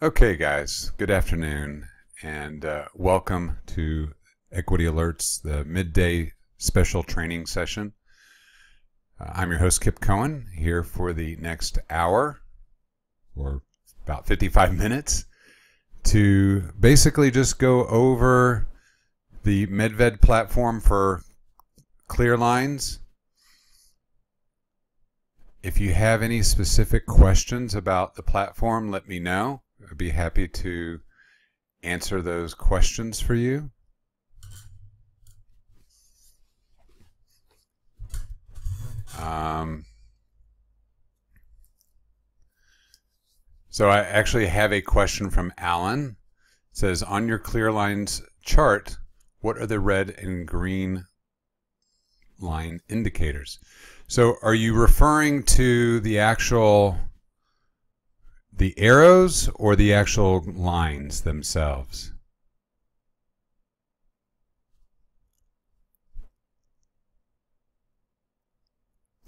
Okay, guys, good afternoon, and welcome to Equity Alerts, the midday special training session. I'm your host, Kipp Cohen, here for the next hour, or about 55 minutes, to basically just go over the Medved platform for clear lines. If you have any specific questions about the platform, let me know. I'd be happy to answer those questions for you. So I actually have a question from Alan. It says, on your clear lines chart, what are the red and green line indicators? So are you referring to the arrows or the actual lines themselves?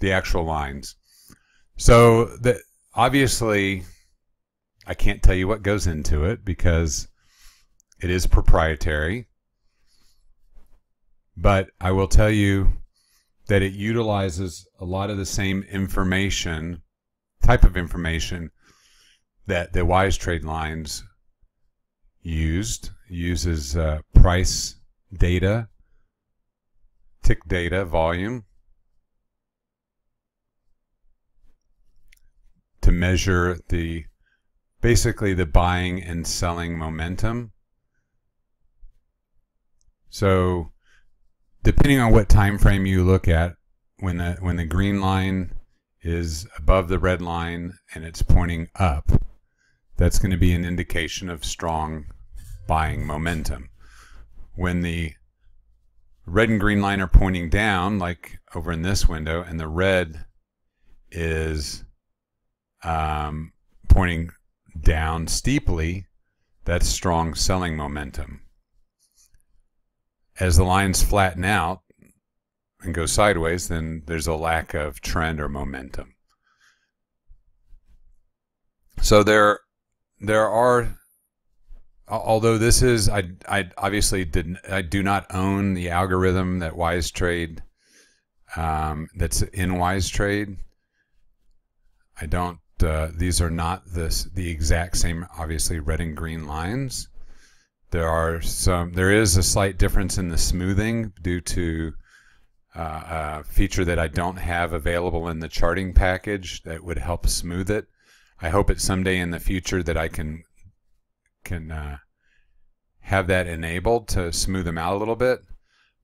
The actual lines. So obviously, I can't tell you what goes into it because it is proprietary. But I will tell you that it utilizes a lot of the same type of information that the WiseTrade lines uses price data, tick data, volume, to measure basically the buying and selling momentum. So depending on what time frame you look at, when the green line is above the red line and it's pointing up, that's going to be an indication of strong buying momentum. When the red and green line are pointing down, like over in this window, and the red is pointing down steeply, that's strong selling momentum. As the lines flatten out and go sideways, then there's a lack of trend or momentum. So there are, although this is, I obviously I do not own the algorithm that WiseTrade, that's in WiseTrade. I don't, these are not the exact same, obviously, red and green lines. There is a slight difference in the smoothing due to a feature that I don't have available in the charting package that would help smooth it. I hope it someday in the future that I can have that enabled to smooth them out a little bit.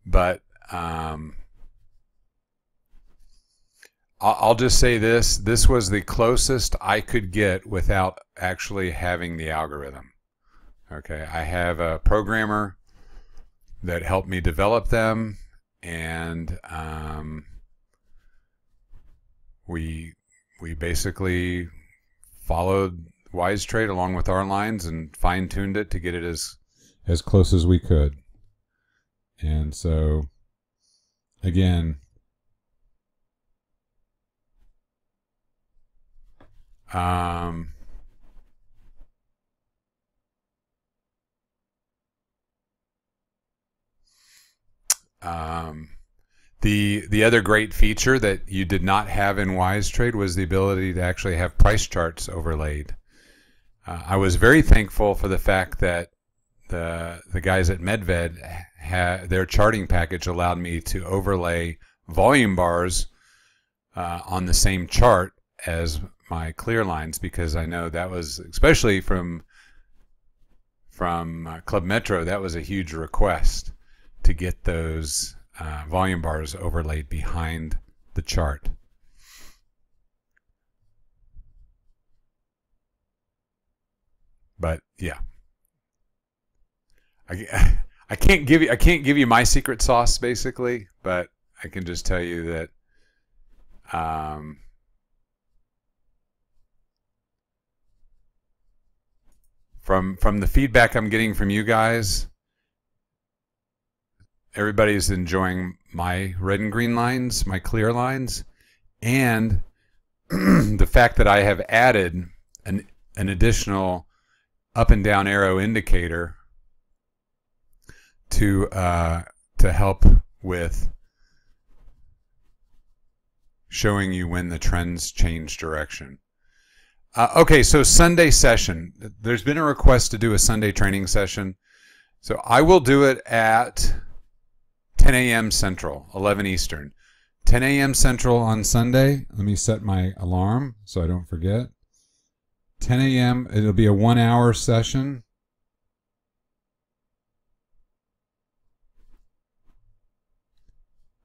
But I'll just say this was the closest I could get without actually having the algorithm. Okay, I have a programmer that helped me develop them, and we basically followed WiseTrade along with our lines and fine-tuned it to get it as close as we could. And so, again, the other great feature that you did not have in WiseTrade was the ability to actually have price charts overlaid. I was very thankful for the fact that the guys at Medved their charting package allowed me to overlay volume bars on the same chart as my clear lines, because I know that was, especially from Club Metro, that was a huge request to get those volume bars overlaid behind the chart. But yeah, I can't give you my secret sauce basically, but I can just tell you that from the feedback I'm getting from you guys, everybody's enjoying my red and green lines, my clear lines, and the fact that I have added an additional up and down arrow indicator to help with showing you when the trends change direction. Okay, so Sunday session. There's been a request to do a Sunday training session. So I will do it at 10 a.m. Central, 11 Eastern. 10 a.m. Central on Sunday. Let me set my alarm so I don't forget. 10 a.m. It'll be a 1-hour session.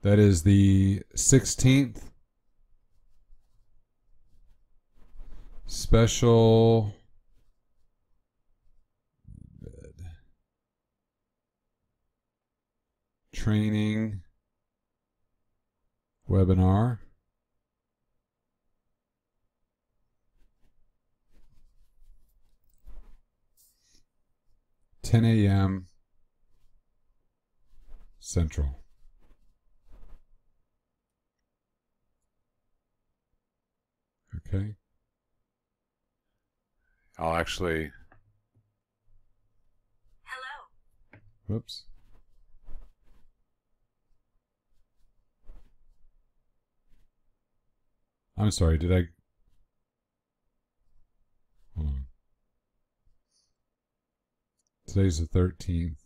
That is the 16th. Special training webinar. (10 a.m. Central). Okay. I'll actually... Hello. Whoops. I'm sorry, did I... Hold on. Today's the 13th.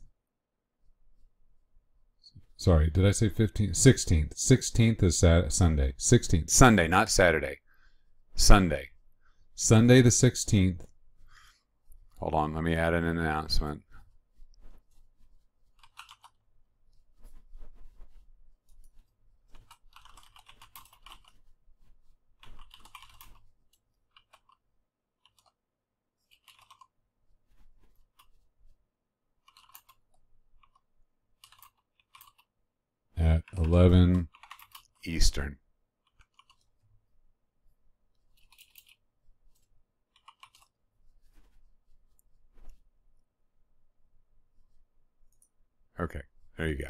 Sorry, did I say 15th? 16th. 16th is Sunday. 16th. Sunday, not Saturday. Sunday. Sunday the 16th. Hold on, let me add an announcement. At 11 Eastern. Okay, there you go.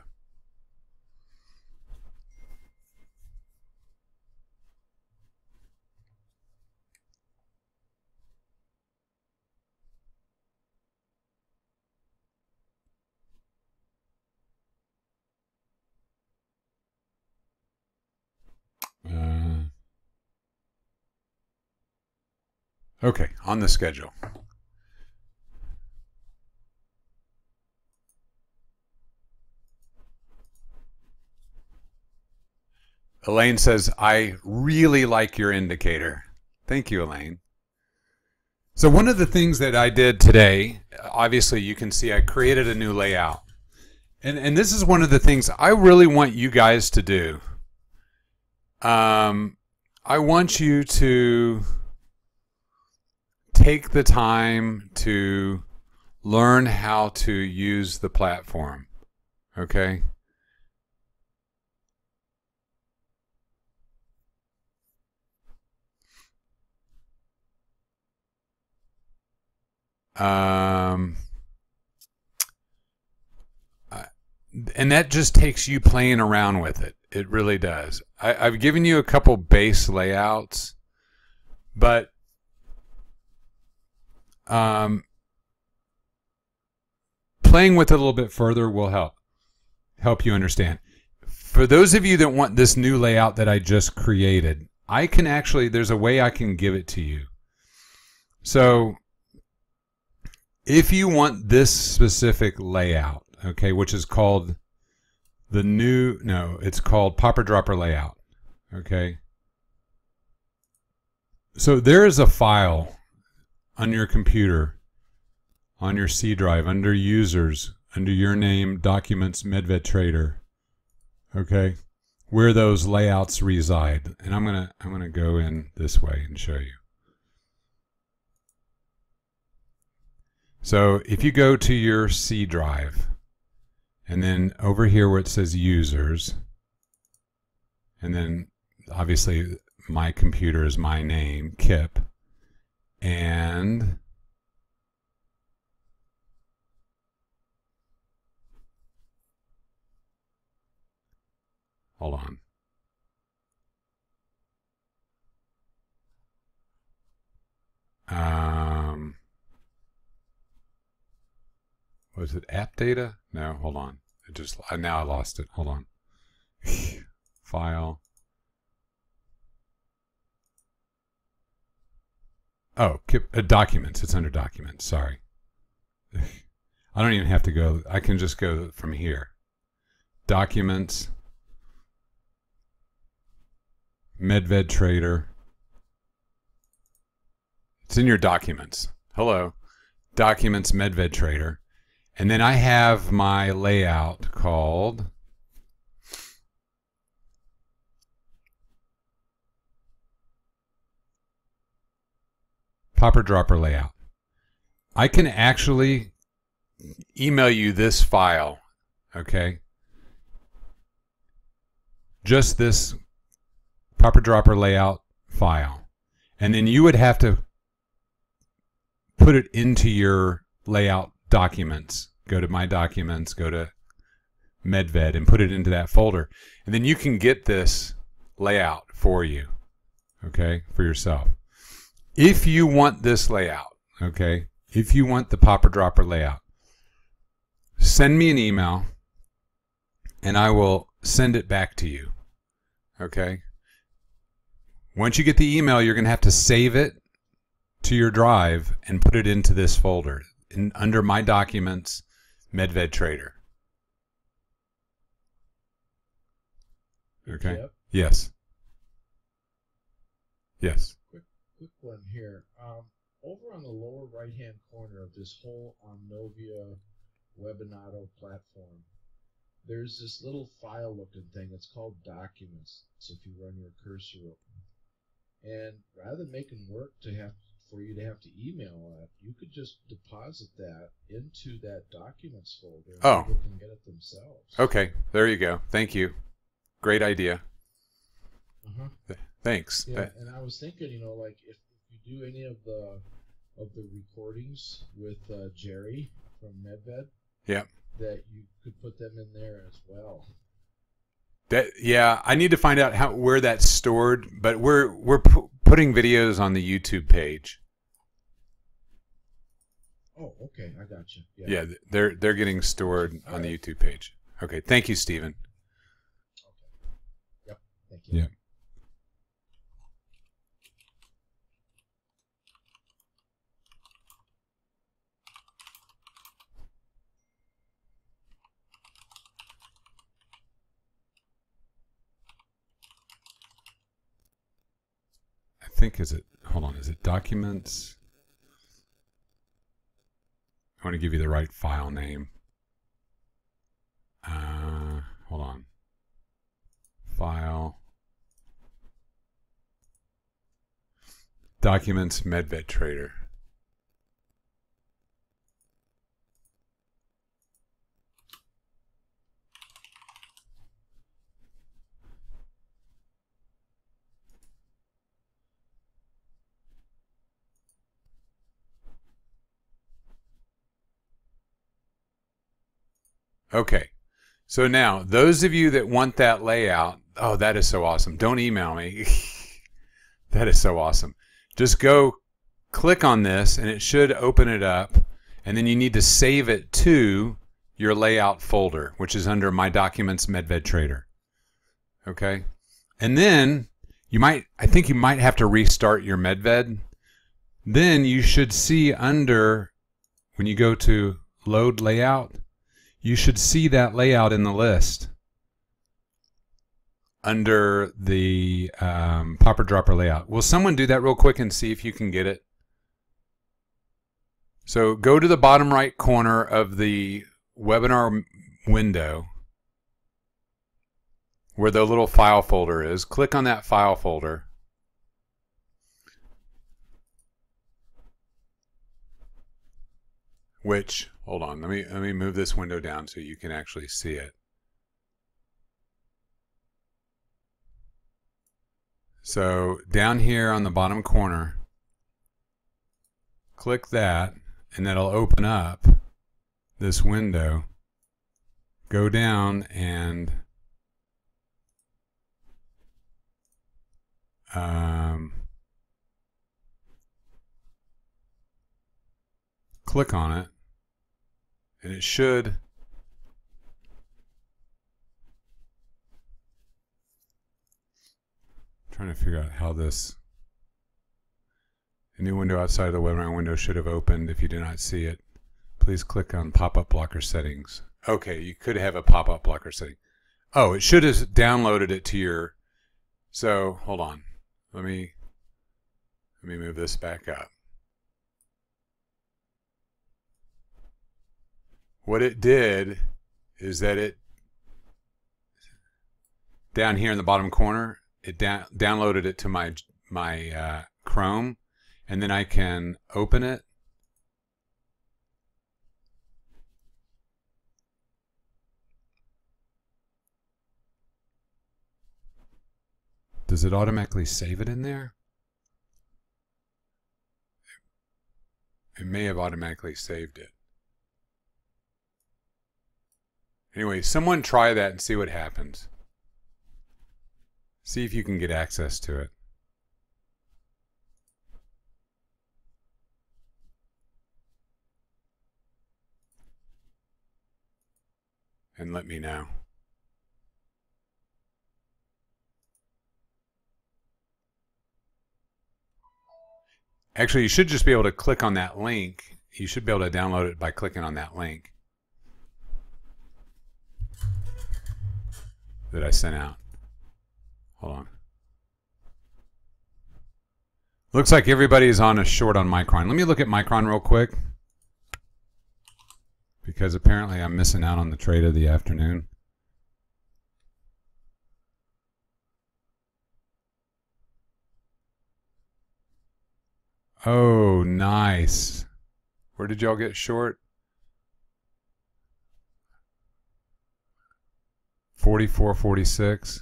Okay, on the schedule. Elaine says, I really like your indicator. Thank you, Elaine. So one of the things that I did today, obviously you can see I created a new layout. And this is one of the things I really want you guys to do. I want you to take the time to learn how to use the platform. Okay? And that just takes you playing around with it. It really does. I've given you a couple base layouts, but playing with it a little bit further will help you understand. For those of you that want this new layout that I just created, I can actually, there's a way I can give it to you. So if you want this specific layout, okay, which is called the new, no, it's called Popper Dropper Layout, okay? So there is a file on your computer, on your C drive, under Users, under your name, Documents, Medved Trader, okay, where those layouts reside. And I'm gonna go in this way and show you. So if you go to your C drive, and then over here where it says Users, and then obviously my computer is my name, Kipp, and hold on. Was it app data? No, hold on. Now I lost it. Hold on. File. Oh, documents. It's under documents. Sorry. I don't even have to go. I can just go from here. Documents. Medved Trader. It's in your documents. Hello. Documents, Medved Trader. And then I have my layout called Popper Dropper Layout. I can actually email you this file, okay? Just this Popper Dropper Layout file. And then you would have to put it into your layout documents. Go to My Documents, go to Medved, and put it into that folder. And then you can get this layout for you, okay, for yourself. If you want this layout, okay, if you want the Popper Dropper layout, send me an email and I will send it back to you, okay? Once you get the email, you're going to have to save it to your drive and put it into this folder under My Documents, Medved Trader. Okay? Yep. Yes. Yes. Quick one here. Over on the lower right-hand corner of this whole Omnovia Webinato platform, there's this little file-looking thing. It's called Documents. So if you run your cursor open, and rather than making work for you to have to email it, you could just deposit that into that Documents folder, and people can get it themselves. Okay, there you go. Thank you. Great idea. Thanks. Yeah, and I was thinking, you know, like if you do any of the recordings with Jerry from Medved, yeah, that you could put them in there as well. Yeah, I need to find out where that's stored, but we're putting videos on the YouTube page. Oh, okay, I got you. Yeah, they're getting stored on the YouTube page. Okay, thank you, Stephen. Okay. Yep, thank you. Yeah. I think is it Documents? I want to give you the right file name. Hold on. File. Documents, Medved Trader. Okay, so now those of you that want that layout, oh, that is so awesome. Don't email me. That is so awesome. Just go click on this and it should open it up, and then you need to save it to your layout folder, which is under My Documents, Medved Trader. Okay, and then I think you might have to restart your Medved. Then you should see under, when you go to Load Layout, you should see that layout in the list under the Popper Dropper layout. Will someone do that real quick and see if you can get it? So go to the bottom right corner of the webinar window where the little file folder is. Click on that file folder. Which, hold on, let me move this window down so you can actually see it. So down here on the bottom corner, click that, and that'll open up this window. Go down and click on it. And it should. Trying to figure out how this. A new window outside of the webinar window should have opened. If you do not see it, please click on pop-up blocker settings. Okay, you could have a pop-up blocker setting. Oh, it should have downloaded it to your. So hold on. Let me move this back up. What it did is that it down here in the bottom corner, it downloaded it to my Chrome, and then I can open it. Does it automatically save it in there? It may have automatically saved it. Anyway, someone try that and see what happens. See if you can get access to it. And let me know. Actually, you should just be able to click on that link. You should be able to download it by clicking on that link that I sent out. Hold on. Looks like everybody's on a short on Micron. Let me look at Micron real quick, because apparently I'm missing out on the trade of the afternoon. Oh, nice. Where did y'all get short? 44.46,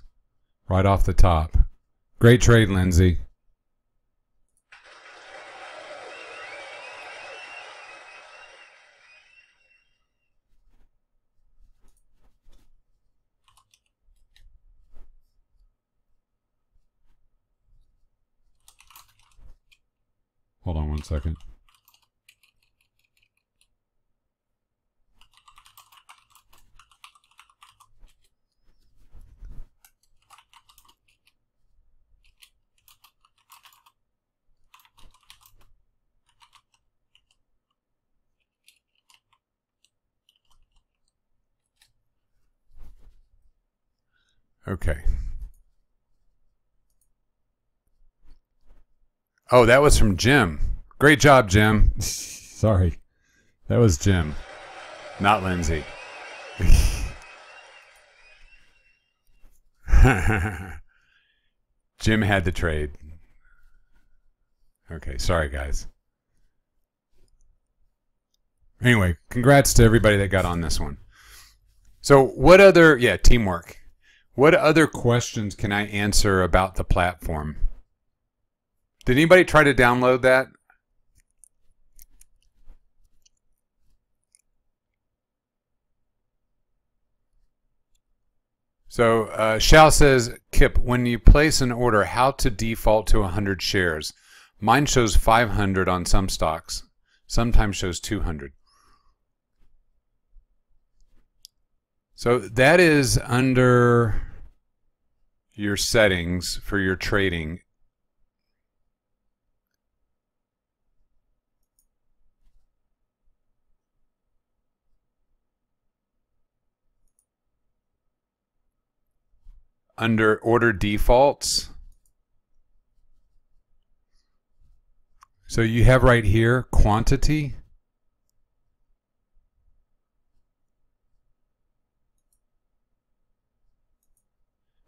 right off the top. Great trade, Lindsay. Hold on one second. Okay. Oh, that was from Jim. Great job, Jim. Sorry. That was Jim, not Lindsay. Jim had the trade. Okay, sorry, guys. Anyway, congrats to everybody that got on this one. So what other, teamwork. What other questions can I answer about the platform? Did anybody try to download that? So Shao says, Kipp, when you place an order, how to default to 100 shares? Mine shows 500 on some stocks. Sometimes shows 200. So that is under your settings for your trading. Under order defaults. So you have right here quantity.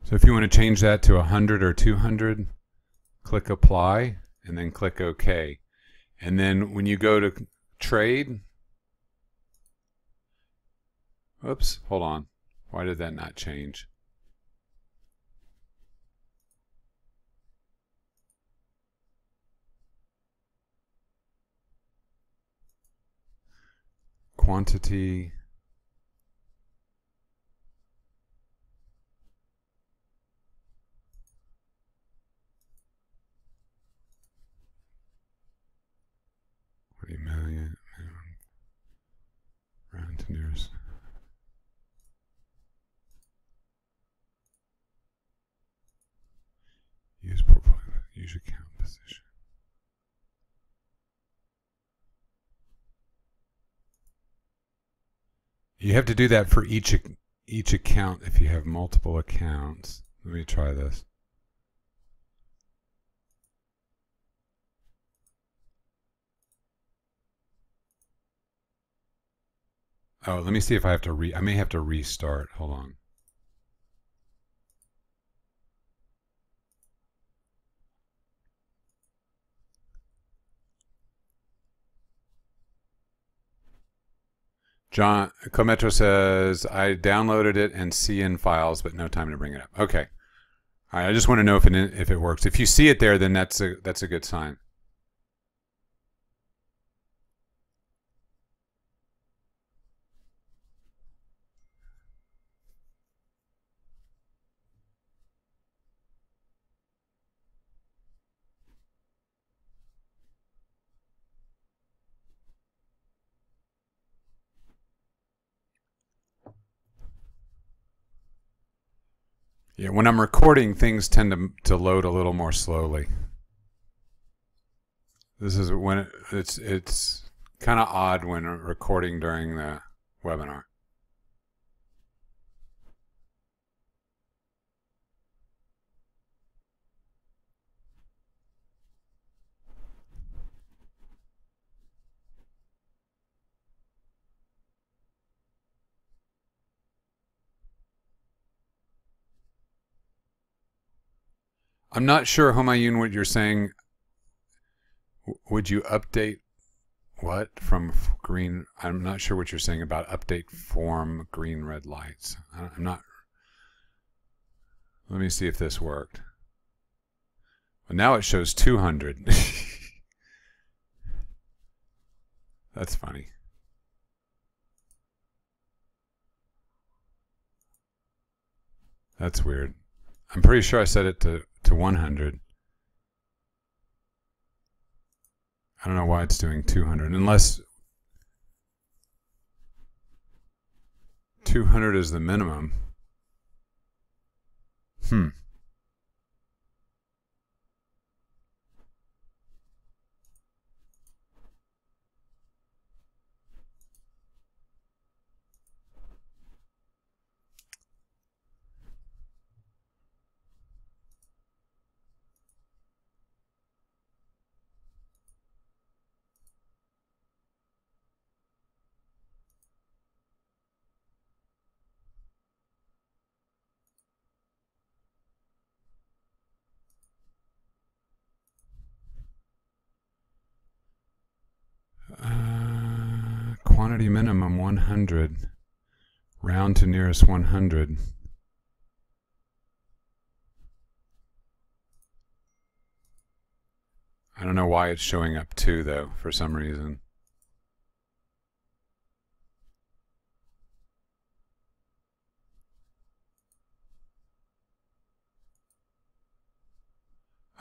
So if you want to change that to 100 or 200, click apply and then click OK. And then when you go to trade, oops, hold on. Why did that not change? Quantity. $20 million. Round to users. Use portfolio, use account position. You have to do that for each account if you have multiple accounts. Let me try this. Oh, let me see if I have to I may have to restart. Hold on. John Cometro says, I downloaded it and see in files, but no time to bring it up. Okay. All right, I just want to know if it works. If you see it there, then that's a good sign. Yeah, when I'm recording, things tend to load a little more slowly. This is when it's kind of odd when recording during the webinar. I'm not sure, Homayun, what you're saying. Would you update what from green? I'm not sure what you're saying about update form green red lights. I'm not. Let me see if this worked. Well, now it shows 200. That's funny. That's weird. I'm pretty sure I set it to 100. I don't know why it's doing 200, unless 200 is the minimum. Quantity minimum 100. Round to nearest 100. I don't know why it's showing up 2 though, for some reason.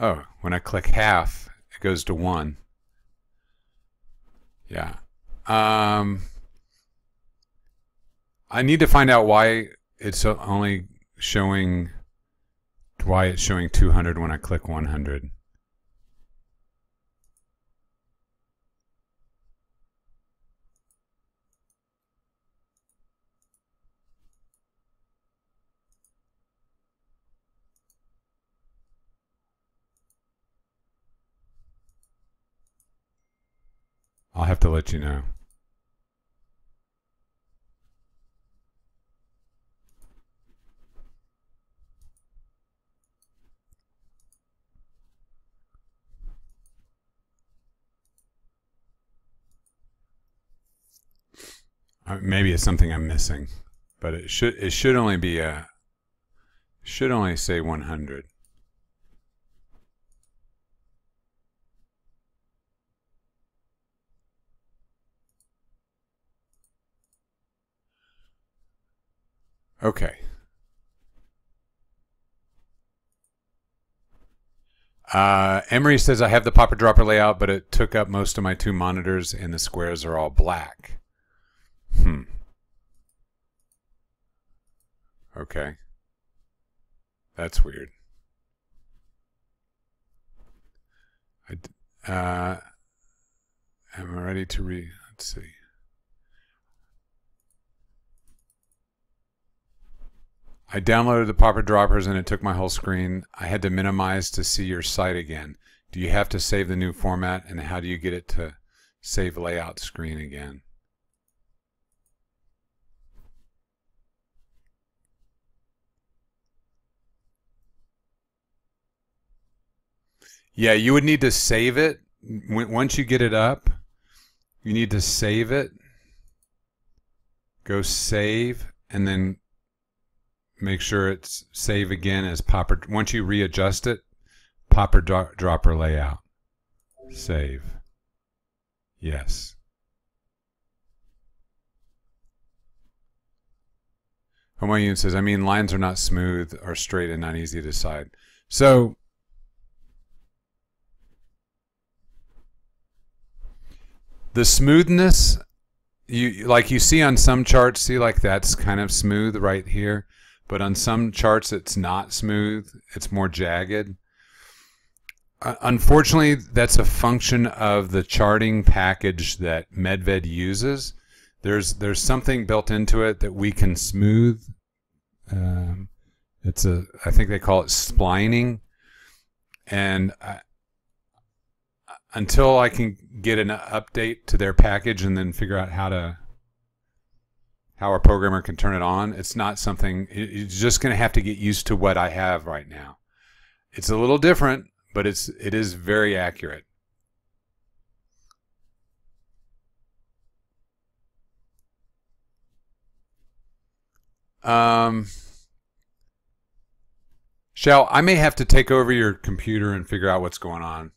Oh, when I click half, it goes to 1. Yeah. I need to find out why it's only showing 200 when I click 100. I'll have to let you know. Maybe it's something I'm missing, but it should only be should only say 100. Okay. Emery says I have the popper dropper layout, but it took up most of my 2 monitors and the squares are all black. Okay. That's weird. I'm ready to let's see. I downloaded the popper droppers and it took my whole screen. I had to minimize to see your site again. Do you have to save the new format, and how do you get it to save layout screen again? Yeah, you would need to save it. Once you get it up, you need to save it. Go save, and then make sure it's save again as popper. Once you readjust it, popper dropper layout. Save. Yes. Homoyun says, I mean, lines are not smooth or straight and not easy to decide. So the smoothness, you see on some charts, see like that's kind of smooth right here, but on some charts it's not smooth. It's more jagged. Unfortunately, that's a function of the charting package that Medved uses. There's something built into it that we can smooth. I think they call it splining, and until I can get an update to their package and then figure out how a programmer can turn it on, it's not something. You're just going to have to get used to what I have right now. It's a little different, but it is very accurate. Shell, I may have to take over your computer and figure out what's going on.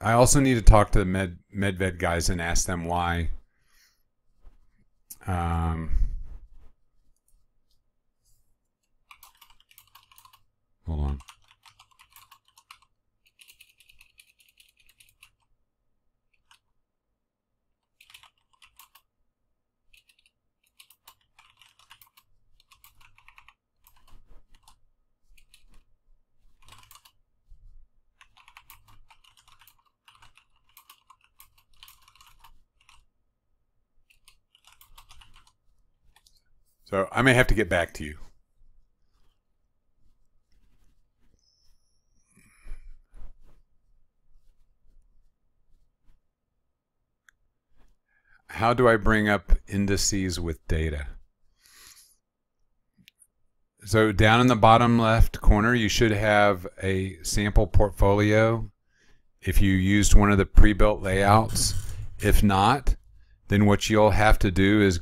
I also need to talk to the Medved guys and ask them why. Hold on. So I may have to get back to you. How do I bring up indices with data? So down in the bottom left corner, you should have a sample portfolio if you used one of the pre-built layouts. If not, then what you'll have to do is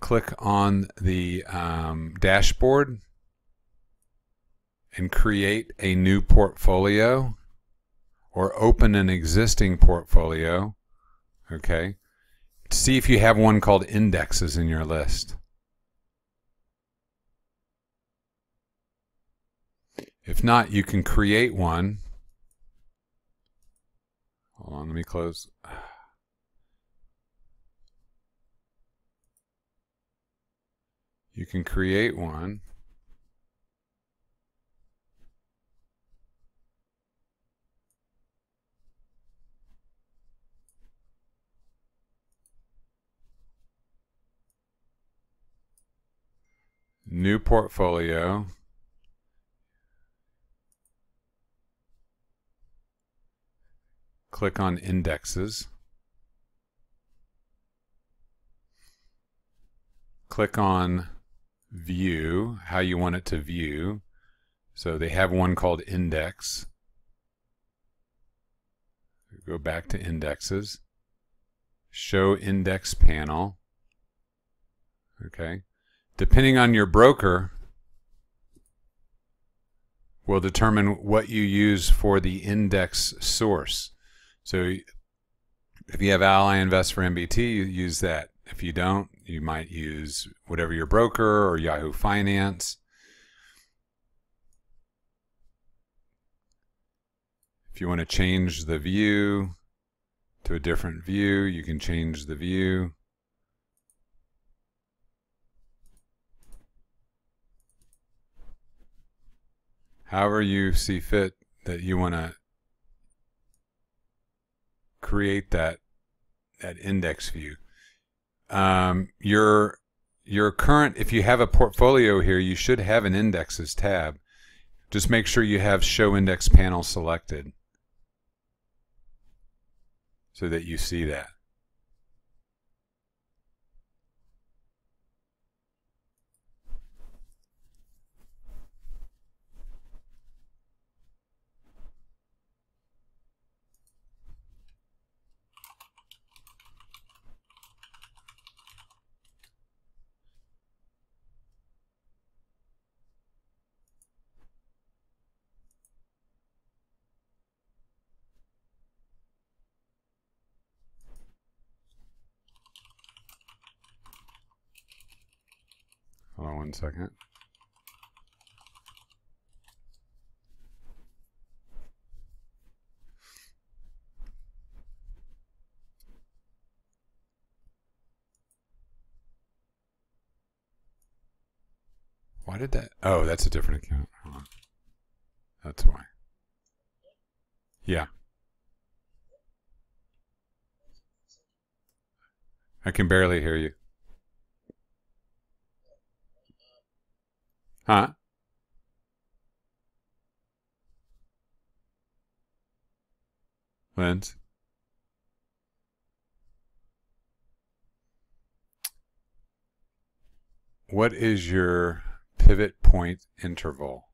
click on the dashboard and create a new portfolio, or open an existing portfolio, okay? See if you have one called indexes in your list. If not, you can create one. Hold on, let me close. You can create one. New portfolio. Click on indexes. Click on view, how you want it to view. So they have one called index. Go back to indexes. Show index panel. Okay. Depending on your broker, will determine what you use for the index source. So if you have Ally Invest for MBT, you use that. If you don't, you might use whatever your broker or Yahoo Finance. If you want to change the view to a different view, you can change the view. however you see fit that you want to create that index view. Your current, if you have a portfolio here, you should have an indexes tab. Just make sure you have show index panel selected so that you see that. Hold on 1 second. Why did that? Oh, that's a different account. Hold on. That's why. Yeah. I can barely hear you. Huh? Lens? What is your pivot point interval?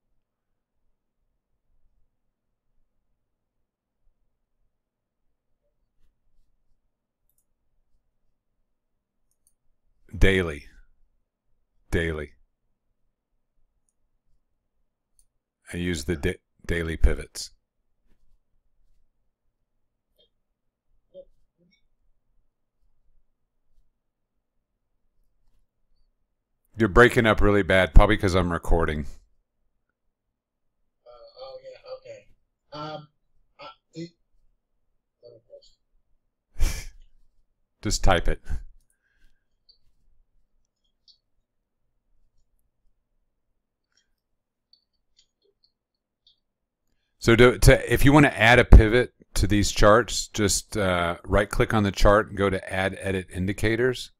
Daily. Daily. I use the daily pivots. You're breaking up really bad, probably because I'm recording. Oh yeah, okay. Just type it. So if you want to add a pivot to these charts, just right-click on the chart and go to Add Edit Indicators.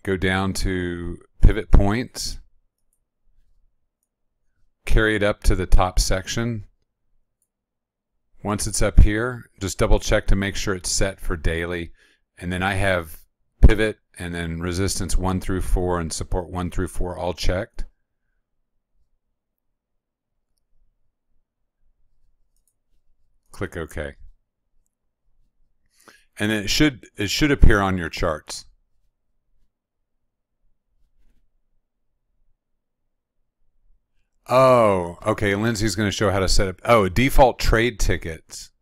Go down to Pivot Points. Carry it up to the top section. Once it's up here, just double-check to make sure it's set for daily. And then I have pivot and then resistance 1 through 4 and support 1 through 4 all checked. Click OK. And then it should appear on your charts. Oh, okay. Lindsay's going to show how to set up. Oh, default trade tickets.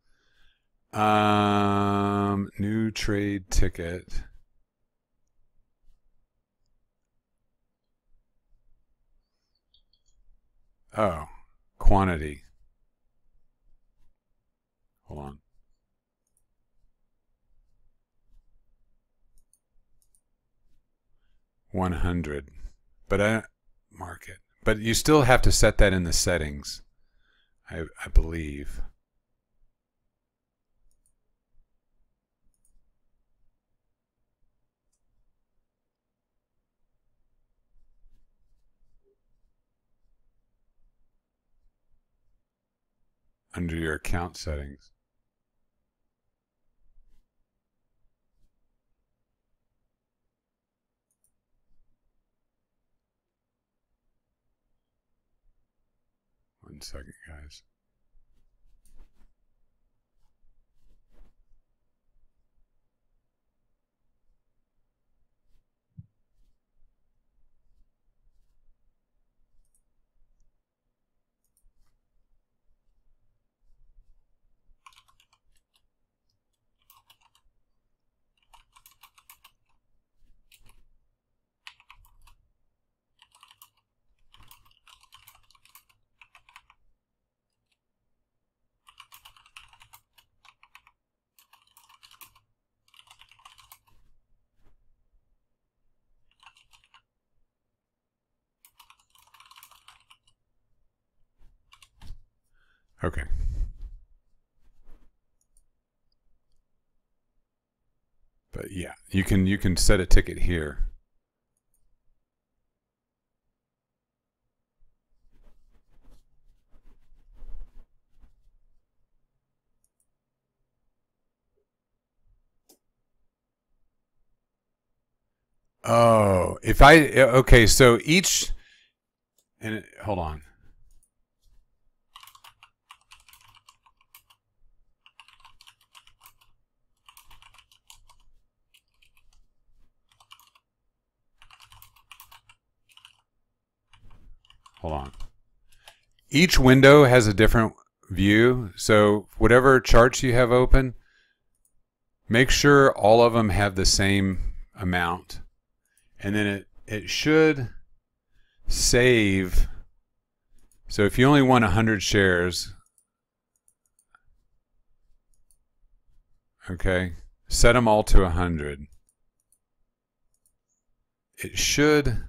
New trade ticket. Oh, quantity. Hold on. $100. But I mark it. But you still have to set that in the settings, I believe. Under your account settings. One second, guys. Okay. But yeah, you can set a ticket here. Oh, if I okay, so each and hold on. Hold on. Each window has a different view, so whatever charts you have open, make sure all of them have the same amount. And then it should save. So if you only want 100 shares, okay, set them all to 100. It should,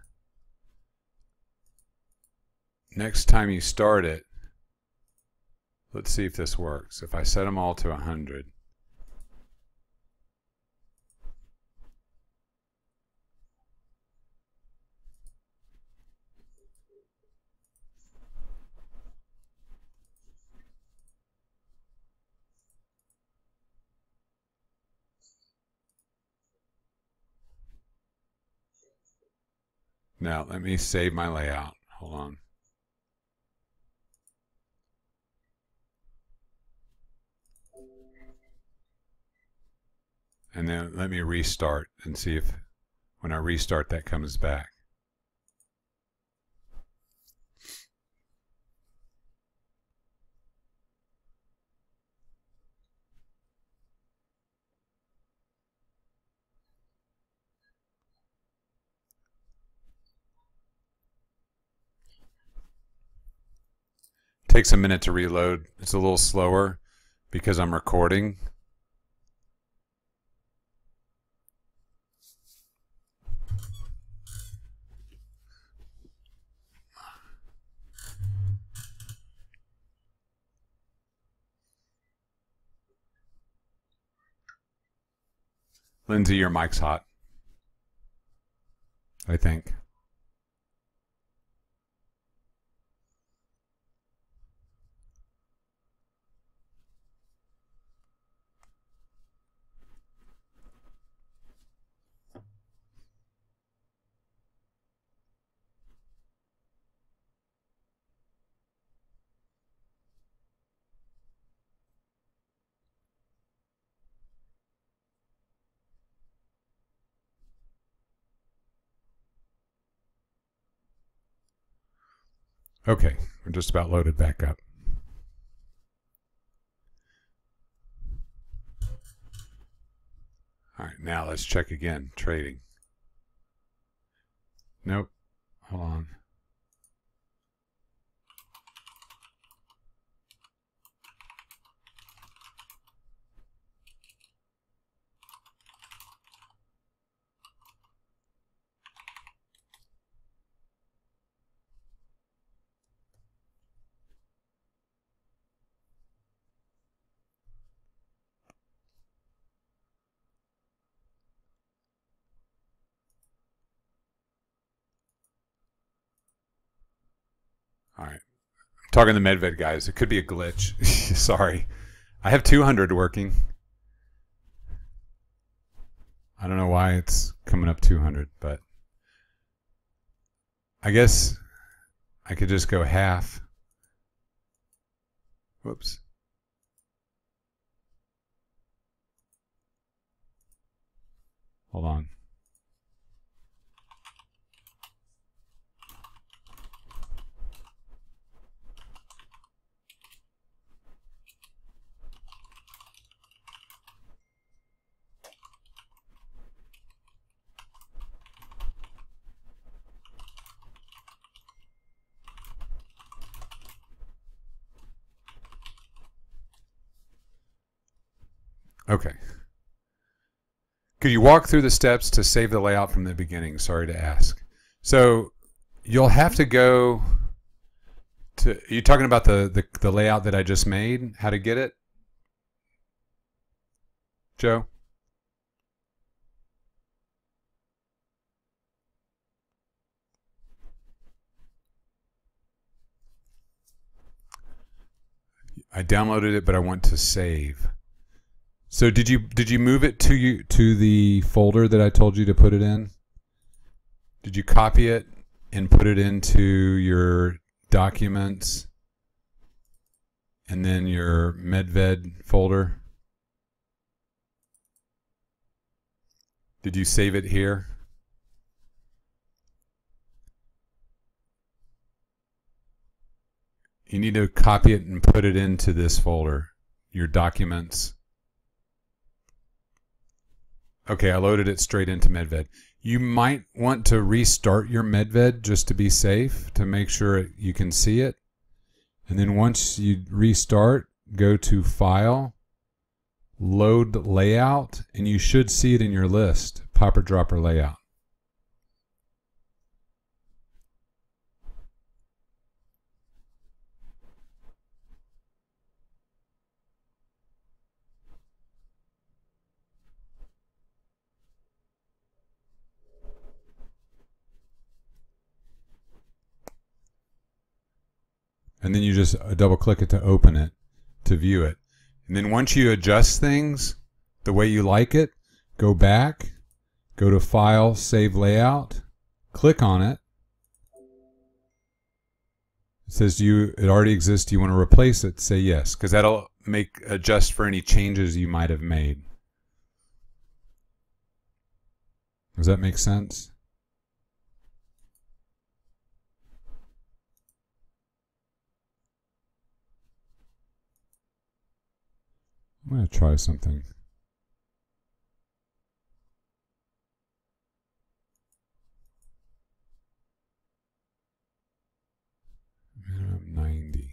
next time you start it, let's see if this works. If I set them all to 100. Now, let me save my layout. Hold on. And then let me restart and see if when I restart that comes back. Takes a minute to reload. It's a little slower because I'm recording. Lindsay, your mic's hot, I think. Okay, we're just about loaded back up. All right, now let's check again. Trading. Nope. Hold on. All right. I'm talking to the Medved guys. It could be a glitch. Sorry. I have 200 working. I don't know why it's coming up 200, but I guess I could just go half. Whoops. Hold on. Okay. Could you walk through the steps to save the layout from the beginning? Sorry to ask. So you'll have to go Are you talking about the layout that I just made? How to get it, Joe? I downloaded it, but I want to save. So did you move it to the folder that I told you to put it in? Did you copy it and put it into your documents and then your Medved folder? Did you save it here? You need to copy it and put it into this folder, your documents. Okay, I loaded it straight into Medved. You might want to restart your Medved just to be safe, to make sure you can see it. And then once you restart, go to File, Load Layout, and you should see it in your list, Popper Dropper Layout. And then you just double click it to open it, to view it. And then once you adjust things the way you like it, go back, go to File, Save Layout, click on it. It says it already exists, do you want to replace it? Say yes, because that'll adjust for any changes you might have made. Does that make sense? I'm going to try something. Minimum 90.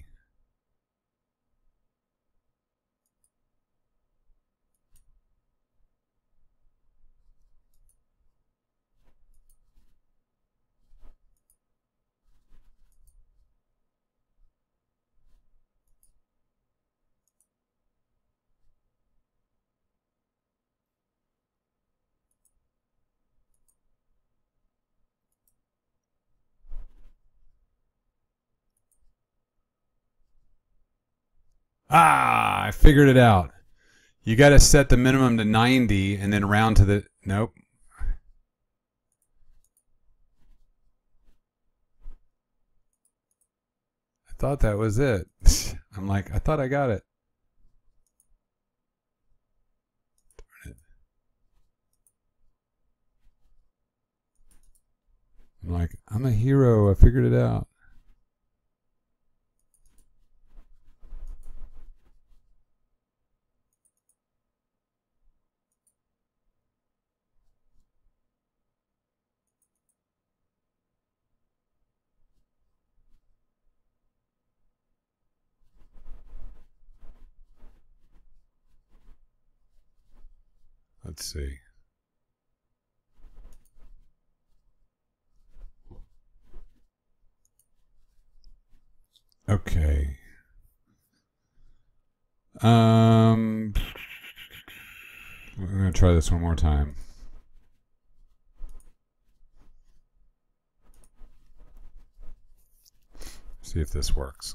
Ah, I figured it out. You got to set the minimum to 90 and then round to the... Nope. I thought that was it. I'm like, I thought I got it. Darn it. I'm like, I'm a hero. I figured it out. Let's see. Okay. I'm going to try this one more time. See if this works.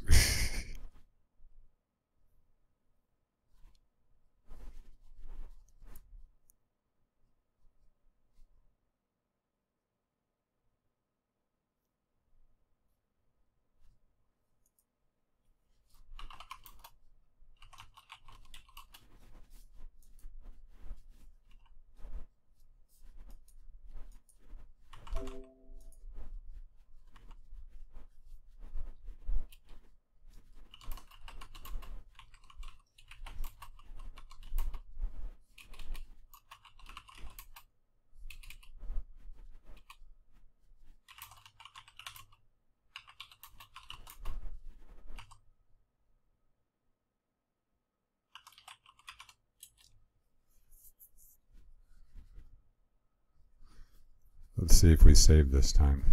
Let's see if we save this time.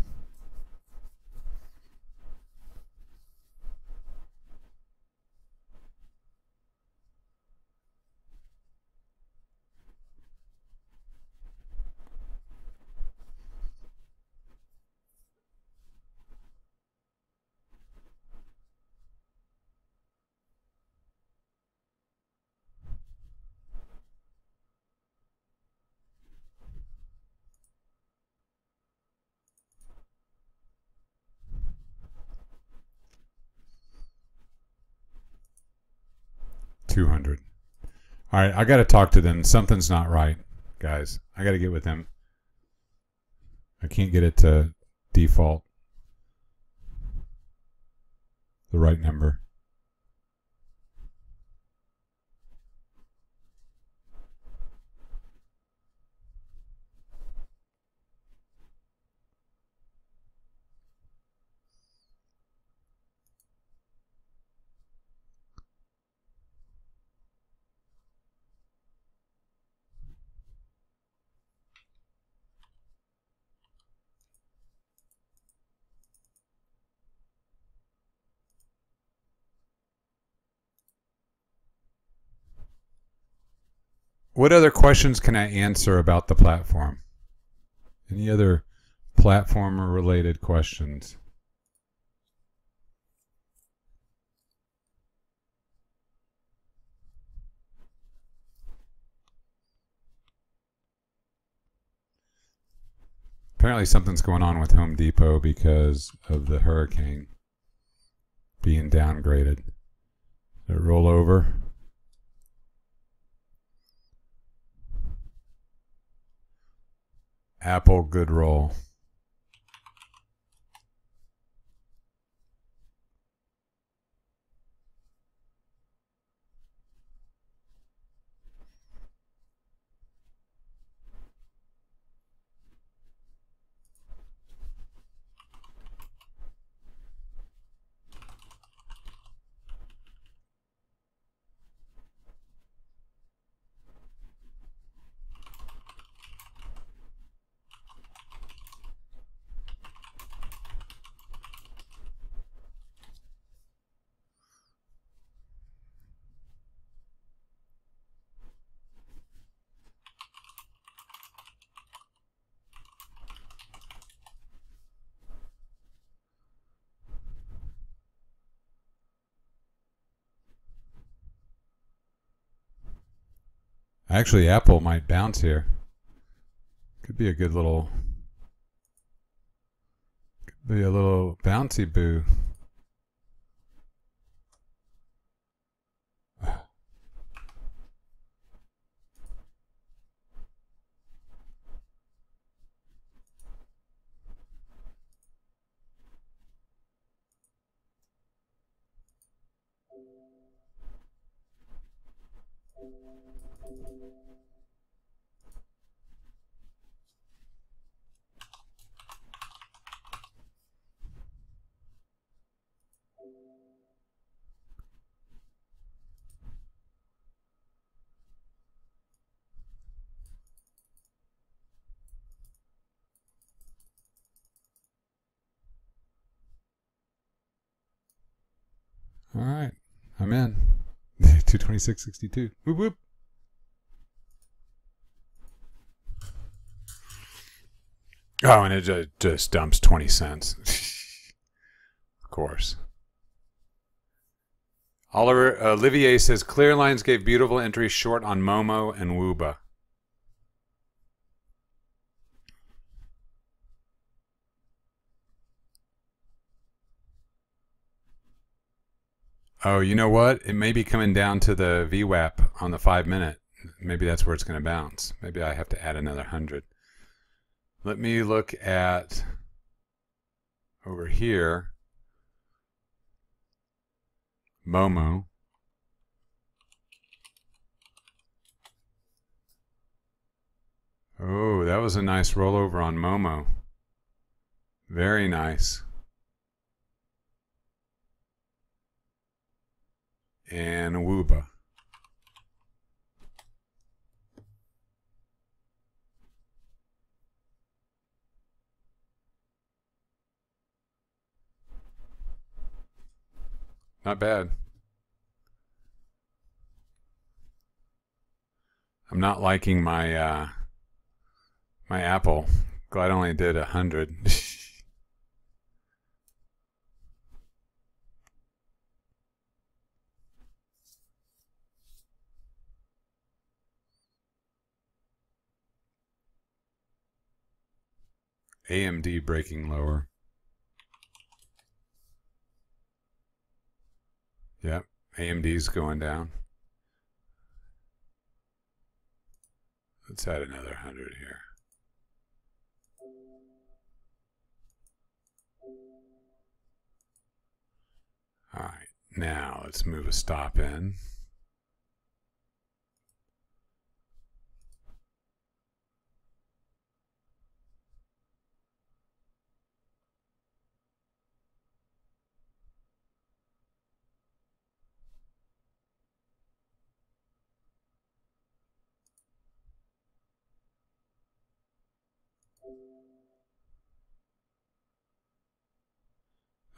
200. All right, I got to talk to them. Something's not right, guys. I got to get with them. I can't get it to default the right number. What other questions can I answer about the platform? Any other platform-related questions? Apparently something's going on with Home Depot because of the hurricane being downgraded. Did it roll over? Apple, good roll. Actually, Apple might bounce here. Could be a good little, could be a little bouncy boo. All right, I'm in. 226.62. Whoop whoop. Oh, and it just dumps 20 cents. Of course. Olivier says clear lines gave beautiful entries short on Momo and Wooba. Oh, you know what? It may be coming down to the VWAP on the 5 minute. Maybe that's where it's going to bounce. Maybe I have to add another 100. Let me look at over here. Momo. Oh, that was a nice rollover on Momo. Very nice. And Wooba. Not bad. I'm not liking my my Apple. Glad I only did 100. AMD breaking lower. Yep, AMD's going down. Let's add another 100 here. All right, now let's move a stop in.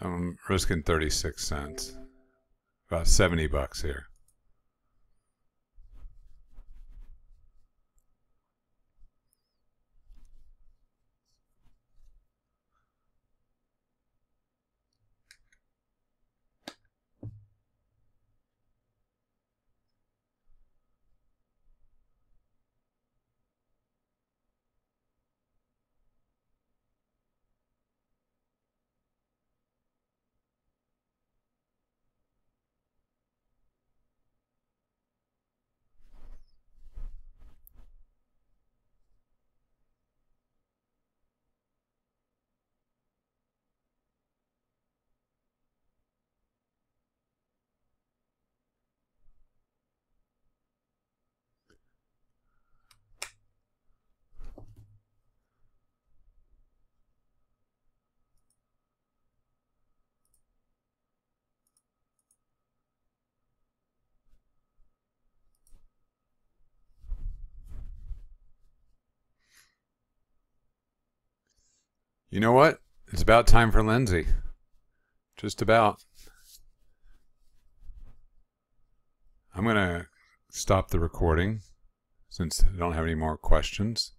I'm risking 36 cents, about 70 bucks here. You know what? It's about time for Lindsay. Just about. I'm going to stop the recording since I don't have any more questions.